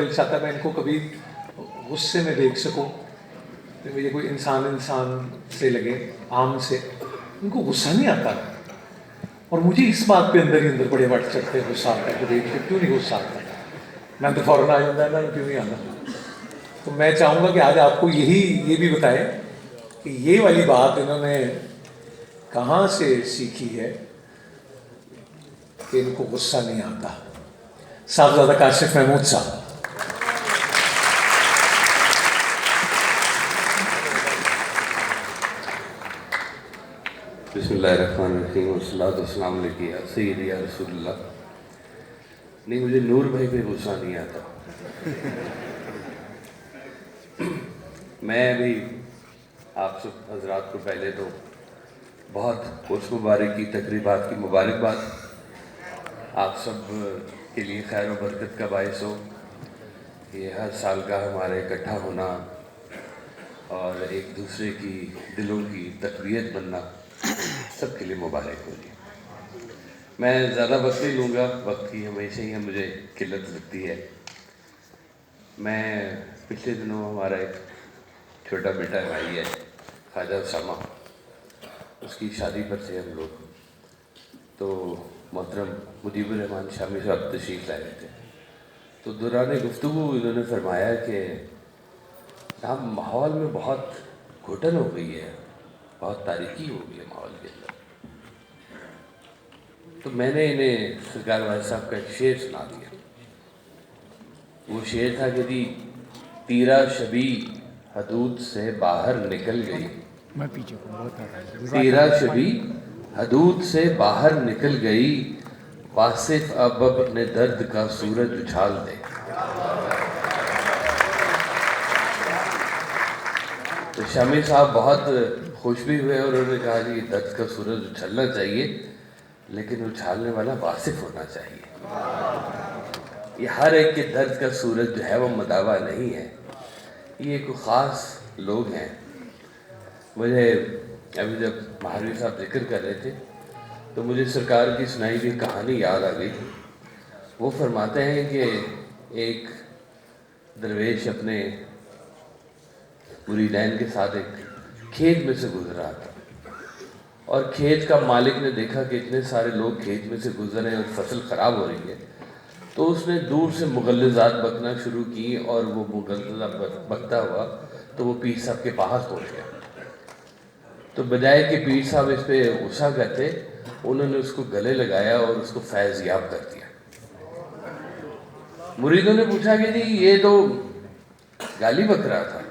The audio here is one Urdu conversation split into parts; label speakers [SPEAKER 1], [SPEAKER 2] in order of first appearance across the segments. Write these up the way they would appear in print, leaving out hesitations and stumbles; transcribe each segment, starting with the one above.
[SPEAKER 1] دل چاہتا میں ان کو کبھی غصے میں دیکھ سکوں کہ مجھے کوئی انسان سے لگے، عام سے ان کو غصہ نہیں آتا، اور مجھے اس بات پہ اندر ہی اندر بڑے وٹ چڑھتے ہیں، غصہ آتا ہے کہ دیکھ کے کیوں نہیں غصہ آتا، میں تو فوراً آ جاتا ہے نا، کیوں نہیں آتا۔ تو میں چاہوں گا کہ آج آپ کو یہ بھی بتائیں کہ یہ والی بات انہوں نے کہاں سے سیکھی ہے کہ ان کو غصہ نہیں آتا۔ صاحبزادہ کاشف محمود صاحب۔
[SPEAKER 2] بسم اللہ الرحمن الرحیم، والصلاۃ والسلام علیکم یا سیدی یا رسول اللہ۔ نہیں، مجھے نور بھائی پہ غصہ نہیں آتا۔ میں بھی آپ سب حضرات کو پہلے تو بہت اس مبارک کی تقریبات کی مبارکباد، آپ سب کے لیے خیر و برکت کا باعث ہو یہ ہر سال کا ہمارا اکٹھا ہونا اور ایک دوسرے کی دلوں کی تقویت بننا سب کے لیے مبارک ہو جی۔ میں زیادہ وقت نہیں لوں گا، وقت کی ہمیشہ ہی مجھے قلت لگتی ہے۔ میں پچھلے دنوں ہمارا ایک چھوٹا بیٹا بھائی ہے خواجہ اسامہ، اس کی شادی پر تھے ہم لوگ، تو محترم مجیب الرحمان شامی صاحب تشریف لائے تھے، تو دوران گفتگو انہوں نے فرمایا کہ یہاں ماحول میں بہت گھٹن ہو گئی ہے، بہت تاریکی ہو گئی ہے ماحول کے اندر۔ تو میں نے انہیں سرکار والد صاحب کا ایک شعر سنا دیا۔ وہ شعر تھا کہ جی، تیرا شبی حدود سے باہر نکل گئی، تیرا شبی حدود سے باہر نکل گئی، واصف اب اپنے درد کا سورج اچھال دے۔ تو شامی صاحب بہت خوش بھی ہوئے اور انہوں نے کہا جی درد کا سورج اچھلنا چاہیے، لیکن اچھالنے والا واصف ہونا چاہیے۔ یہ ہر ایک کے درد کا سورج جو ہے وہ مداوع نہیں ہے، یہ کوئی خاص لوگ ہیں۔ مجھے ابھی جب مہاروی صاحب ذکر کر رہے تھے تو مجھے سرکار کی سنائی ہوئی کہانی یاد آ گئی۔ وہ فرماتے ہیں کہ ایک درویش اپنے مریدین کے ساتھ ایک کھیت میں سے گزر رہا تھا، اور کھیت کا مالک نے دیکھا کہ اتنے سارے لوگ کھیت میں سے گزر رہے ہیں اور فصل خراب ہو رہی ہے، تو اس نے دور سے مغلظات بکنا شروع کی، اور وہ مغلظات بکتا ہوا تو وہ پیر صاحب کے پاس پہنچ گیا۔ تو بجائے کہ پیر صاحب اس پہ غصہ کرتے، انہوں نے اس کو گلے لگایا اور اس کو فیض یاب کر دیا۔ مریدوں نے پوچھا کہ جی یہ تو گالی بک رہا تھا،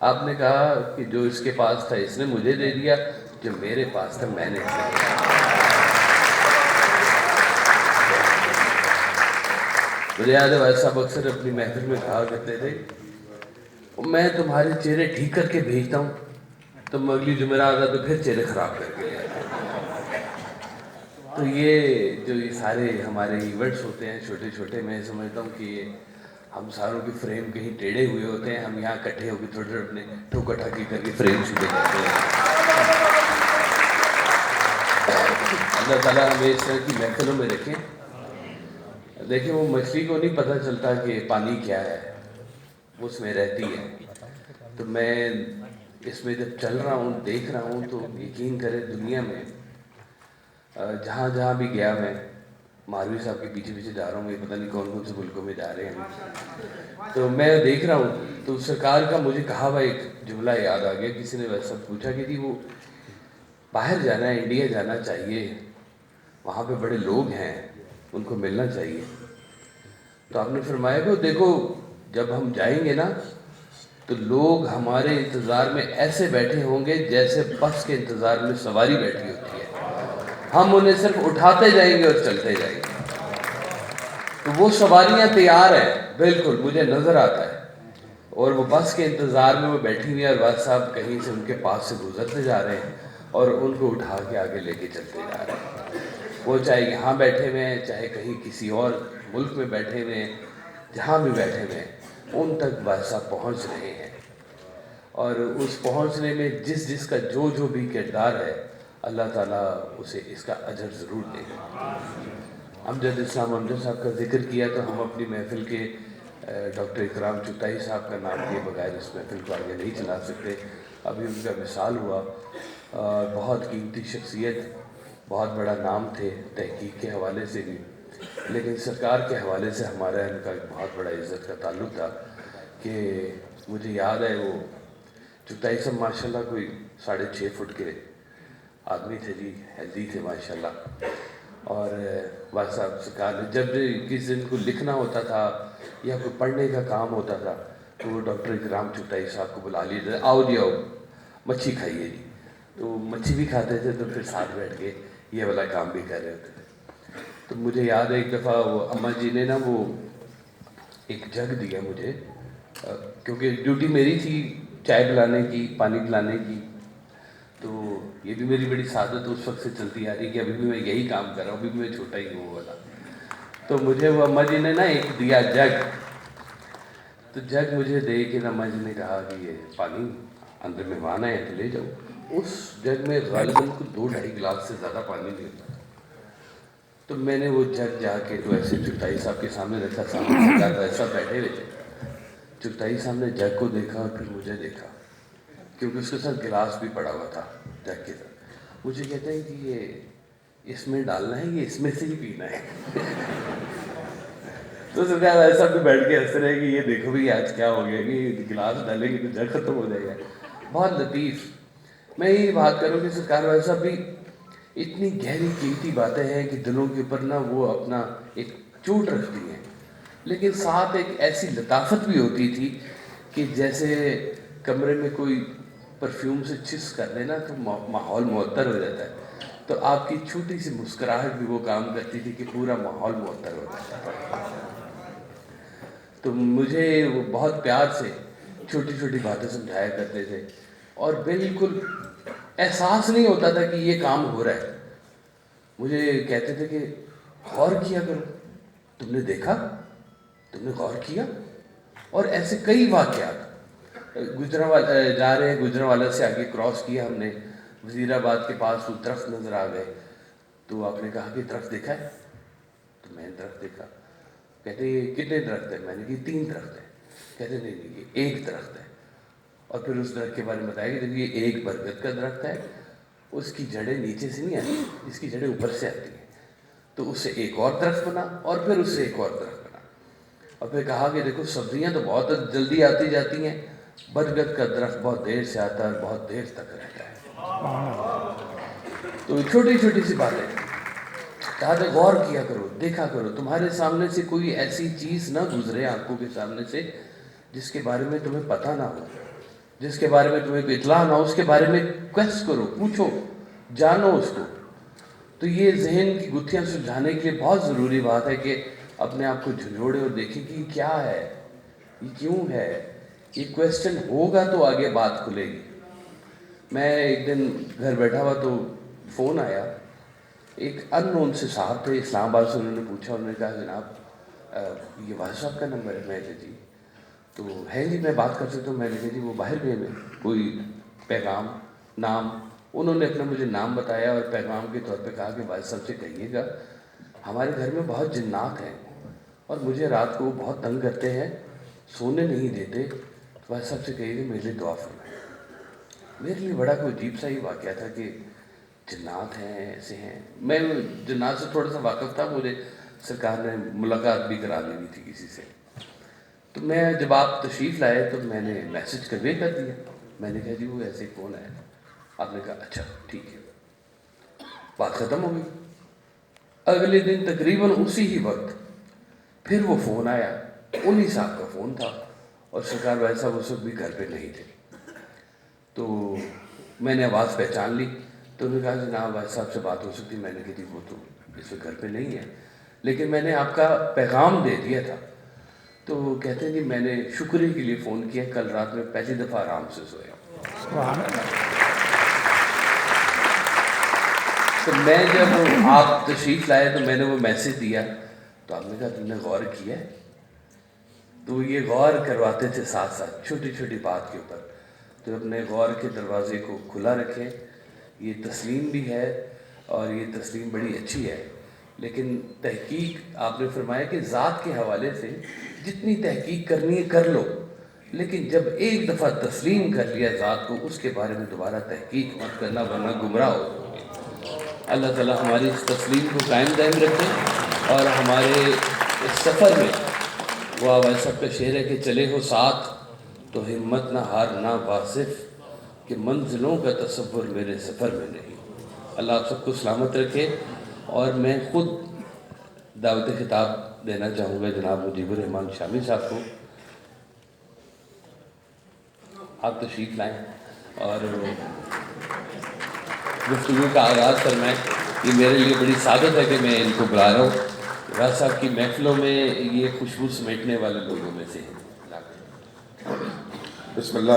[SPEAKER 2] آپ نے کہا کہ جو اس کے پاس تھا اس نے مجھے دے دیا، جو میرے پاس تھا میں نے اسے دیا۔ مجھے یاد ہے والد صاحب اکثر اپنی محفل میں کہا کرتے تھے، میں تمہارے چہرے ٹھیک کر کے بھیجتا ہوں، تم اگلی جمعرات آتا تو پھر چہرے خراب کر کے لے آتے۔ تو یہ جو یہ سارے ہمارے ایونٹس ہوتے ہیں چھوٹے چھوٹے، میں سمجھتا ہوں کہ یہ ہم ساروں کی فریم کہیں ٹیڑھے ہوئے ہوتے ہیں، ہم یہاں اکٹھے ہو کے تھوڑے تھوڑے اپنے ٹھوکا ٹھاکی کر کے فریم سیدھے کرتے ہیں۔ اللہ تعالیٰ ہمیں اس طرح کی محفلوں میں رکھیں۔ دیکھیں وہ مچھلی کو نہیں پتہ چلتا کہ پانی کیا ہے، وہ اس میں رہتی ہے۔ تو میں اس میں جب چل رہا ہوں دیکھ رہا ہوں تو یقین کرے دنیا میں جہاں جہاں بھی گیا، میں مہاروی صاحب کے پیچھے پیچھے جا رہا ہوں، یہ پتہ نہیں کون کون سے ملکوں میں جا رہے ہیں، تو میں دیکھ رہا ہوں تو سرکار کا مجھے کہا ہوا ایک جملہ یاد آ گیا۔ کسی نے ویسا پوچھا کہ جی وہ باہر جانا ہے، انڈیا جانا چاہیے، وہاں پہ بڑے لوگ ہیں، ان کو ملنا چاہیے، تو آپ نے فرمایا کہ دیکھو جب ہم جائیں گے نا تو لوگ ہمارے انتظار میں ایسے بیٹھے ہوں گے جیسے بس کے انتظار میں سواری بیٹھی ہوتی ہے، ہم انہیں صرف اٹھاتے جائیں گے اور چلتے جائیں گے۔ تو وہ سواریاں تیار ہیں، بالکل مجھے نظر آتا ہے، اور وہ بس کے انتظار میں وہ بیٹھی ہوئی ہیں، اور والد صاحب کہیں سے ان کے پاس سے گزرتے جا رہے ہیں اور ان کو اٹھا کے آگے لے کے چلتے جا رہے ہیں۔ وہ چاہے یہاں بیٹھے ہوئے ہیں، چاہے کہیں کسی اور ملک میں بیٹھے ہوئے ہیں، جہاں بھی بیٹھے ہوئے ہیں ان تک والد صاحب پہنچ رہے ہیں، اور اس پہنچنے میں جس جس کا جو جو بھی کردار ہے اللہ تعالیٰ اسے اس کا اجر ضرور دے گا۔ امجد اسلام امجد صاحب کا ذکر کیا تو ہم اپنی محفل کے ڈاکٹر اکرام چغتائی صاحب کا نام لیے بغیر اس محفل کو آگے نہیں چلا سکتے. ابھی ان کا وصال ہوا. بہت قیمتی شخصیت، بہت بڑا نام تھے تحقیق کے حوالے سے بھی، لیکن سرکار کے حوالے سے ہمارا ان کا ایک بہت بڑا عزت کا تعلق تھا. کہ مجھے یاد ہے وہ چغتائی صاحب ماشاء اللہ کوئی 6.5 فٹ کے آدمی تھے جی، ہیلدی تھے ماشاء اللہ. اور بس صاحب سرکار نے جب کسی دن کو لکھنا ہوتا تھا یا کوئی پڑھنے کا کام ہوتا تھا تو وہ ڈاکٹر اکرام چغتائی صاحب کو بلا لیتے، آؤ جی آؤ مچھی کھائیے جی. تو مچھی بھی کھاتے تھے تو پھر ساتھ بیٹھ کے یہ والا کام بھی کر رہے ہوتے تھے. تو مجھے یاد ہے ایک دفعہ وہ اماں جی نے نا وہ ایک جگ دیا مجھے، کیونکہ ڈیوٹی میری تھی چائے پلانے کی، پانی پلانے کی. تو یہ بھی میری بڑی سعادت اس وقت سے چلتی آ رہی کہ ابھی بھی میں یہی کام کر رہا ہوں، ابھی بھی میں چھوٹا ہی ہوں والا. تو مجھے وہ اماں جی نے نا ایک دیا جگ. تو جگ مجھے دے کے اماں جی نے کہا کہ یہ پانی اندر مہمان آئے ہیں تو لے جاؤ. اس جگ میں غالباً کو 2-2.5 گلاس سے زیادہ پانی نہیں ہوتا. تو میں نے وہ جگ جا کے تو ایسے چغتائی صاحب کے سامنے رکھا، سامنے سرکار ایسا بیٹھے ہوئے تھے. چغتائی صاحب نے جگ کو دیکھا اور پھر مجھے دیکھا، کیونکہ اس کے ساتھ گلاس بھی پڑا ہوا تھا جگ کے ساتھ. مجھے کہتے ہیں کہ یہ اس میں ڈالنا ہے، یہ اس میں سے ہی پینا ہے. تو سرکار ایسا بھی بیٹھ کے ہنس رہے کہ یہ دیکھو بھی آج کیا ہو گیا کہ گلاس ڈالیں گے تو جگ ختم ہو جائے گا. بہت لطیف. میں یہ بات کروں کہ سرکار والے صاحب بھی اتنی گہری قیمتی باتیں ہیں کہ دلوں کے اوپر نا وہ اپنا ایک چوٹ رکھتی ہیں، لیکن ساتھ ایک ایسی لطافت بھی ہوتی تھی کہ جیسے کمرے میں کوئی پرفیوم سے چھس کر دینا تو ماحول معطر ہو جاتا ہے. تو آپ کی چھوٹی سی مسکراہٹ بھی وہ کام کرتی تھی کہ پورا ماحول معطر ہو جاتا تھا. تو مجھے وہ بہت پیار سے چھوٹی چھوٹی باتیں سمجھایا کرتے تھے اور بالکل احساس نہیں ہوتا تھا کہ یہ کام ہو رہا ہے. مجھے کہتے تھے کہ غور کیا کرو، تم نے دیکھا، تم نے غور کیا. اور ایسے کئی واقعات. گجرانوالہ جا رہے ہیں، گجرانوالہ سے آگے کراس کیا ہم نے، وزیر آباد کے پاس وہ درخت نظر آ گئے. تو آپ نے کہا کہ درخت دیکھا ہے؟ تو میں نے درخت دیکھا. کہتے ہیں کتنے درخت ہیں؟ میں نے کہا 3 درخت ہیں. کہتے نہیں نہیں یہ 1 درخت ہے. اور پھر اس درخت کے بارے میں بتایا کہ یہ 1 برگد کا درخت ہے، اس کی جڑیں نیچے سے نہیں آتی، اس کی جڑیں اوپر سے آتی ہیں. تو اس سے ایک اور درخت بنا اور پھر اس سے ایک اور درخت بنا. اور پھر کہا کہ دیکھو سبزیاں تو بہت جلدی آتی جاتی ہیں، برگد کا درخت بہت دیر سے آتا ہے اور بہت دیر تک رہتا ہے. تو چھوٹی چھوٹی سی باتیں. کہا کہ غور کیا کرو، دیکھا کرو، تمہارے سامنے سے کوئی ایسی چیز نہ گزرے آنکھوں کے سامنے سے جس کے بارے میں تمہیں پتہ نہ ہو، جس کے بارے میں تمہیں کوئی اطلاع نہ ہو. اس کے بارے میں کویسٹ کرو، پوچھو، جانو اس کو. تو یہ ذہن کی گتھیاں سلجھانے کے لیے بہت ضروری بات ہے کہ اپنے آپ کو جھنجھوڑے اور دیکھیں کہ یہ کیا ہے، یہ کیوں ہے. یہ کویسچن ہوگا تو آگے بات کھلے گی. میں ایک دن گھر بیٹھا ہوا تو فون آیا. ایک ان نون سے صاحب تھے اسلام آباد سے. انہوں نے پوچھا، انہوں نے کہا جناب یہ واحد صاحب کا نمبر ہے؟ میں نے کہا جی. تو ہے جی میں بات کر سکتا ہوں؟ میں نے کہا جی وہ باہر گئے ہیں، کوئی پیغام، نام. انہوں نے اپنا مجھے نام بتایا اور پیغام کے طور پہ کہا کہ واحد صاحب سے کہیے گا ہمارے گھر میں بہت جنات ہیں اور مجھے رات کو بہت تنگ کرتے ہیں، سونے نہیں دیتے. واحد صاحب سے کہیے کہ میرے لیے دعا فرمائیں. میرے لیے بڑا کوئی عجیب سا ہی واقعہ تھا کہ جنات ہیں، ایسے ہیں. میں جنات سے تھوڑا سا واقف تھا، مجھے سرکار نے ملاقات بھی کرا دی تھی کسی سے. تو میں جب آپ تشریف لائے تو میں نے میسج کنوے کر دیا. میں نے کہا جی وہ ایسے فون ہے. آپ نے کہا اچھا ٹھیک ہے. بات ختم ہو گئی. اگلے دن تقریباً اسی ہی وقت پھر وہ فون آیا. انہی صاحب کا فون تھا اور سرکار واحد صاحب اس وقت بھی گھر پہ نہیں تھے. تو میں نے آواز پہچان لی. تو انہوں نے کہا جناب واحد صاحب سے بات ہو سکتی؟ میں نے کہا جی وہ تو اس وقت گھر پہ نہیں ہے، لیکن میں نے آپ کا پیغام دے دیا تھا. تو وہ کہتے ہیں جی میں نے شکریہ کے لیے فون کیا، کل رات میں پہلی دفعہ آرام سے سویا. تو میں جب آپ تشریف لائے تو میں نے وہ میسج دیا تو آپ نے کہا تم نے غور کیا ہے؟ تو یہ غور کرواتے تھے ساتھ ساتھ چھوٹی چھوٹی بات کے اوپر. تو اپنے غور کے دروازے کو کھلا رکھیں. یہ تسلیم بھی ہے اور یہ تسلیم بڑی اچھی ہے، لیکن تحقیق آپ نے فرمایا کہ ذات کے حوالے سے جتنی تحقیق کرنی ہے کر لو، لیکن جب ایک دفعہ تسلیم کر لیا ذات کو، اس کے بارے میں دوبارہ تحقیق مت کرنا ورنہ گمراہ ہو جاؤ گے۔ اللہ تعالیٰ ہماری اس تسلیم کو قائم دائم رکھے، اور ہمارے اس سفر میں وہ آواز صاحب کا شعر ہے کہ چلے ہو ساتھ تو ہمت نہ ہارنا واصف، کہ منزلوں کا تصور میرے سفر میں نہیں۔ اللہ آپ سب کو سلامت رکھے، اور میں خود دعوت خطاب دینا چاہوں گا جناب مجیب الرحمان شامی صاحب کو۔ آپ تشریف لائیں اور گفتگو کا آغاز فرمائیں۔ یہ میرے لیے بڑی سعادت ہے کہ میں ان کو بلا رہا ہوں۔ راز صاحب کی محفلوں میں یہ خوشبو سمیٹنے والے لوگوں میں سے ہیں۔
[SPEAKER 3] بسم اللہ